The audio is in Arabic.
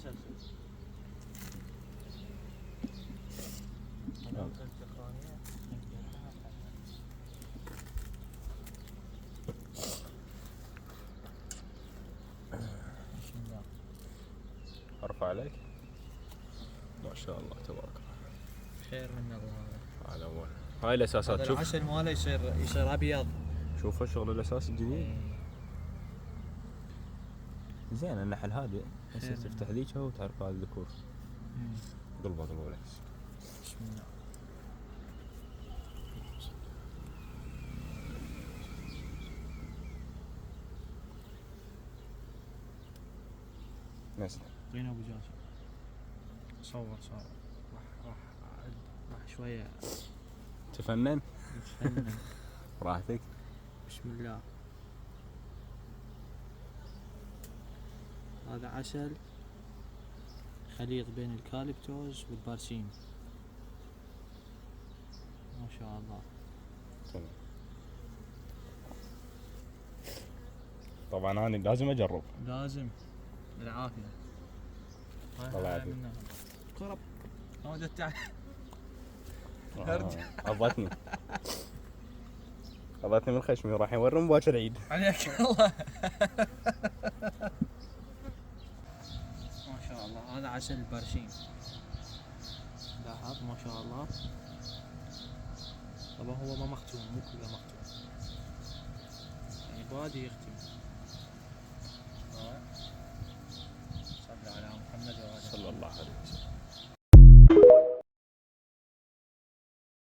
عسل. ارفع عليك. ما شاء الله تبارك الله. خير من الله. على اول. هاي الاساسات هذا شوف. العسل ماله يصير ابيض. شوفوا شغل الاساس الجديد. زين النحل هادئ. هسه تفتح ذيك وتعرف هذا الذكور. قلبه بالعكس. بسم الله. نسل. اعطينا ابو جاسم. صور راح شويه تفنن. نتفنن. راحتك. بسم الله. هذا عسل خليط بين الكاليبتوز والبارسيم. ما شاء الله. تمام. طبعا انا لازم اجرب. لازم. بالعافيه. الله يعافيك. قرب. ما جت عضتني. عضتني من خشمي وراح يورم باكر العيد. عليك الله. ما شاء الله. هذا عسل البرشيم. لاحظ ما شاء الله. طبعا هو ما مختوم، مو كله مختوم، يعني بادي يختم. صلى على محمد وآله صلى الله عليه وسلم.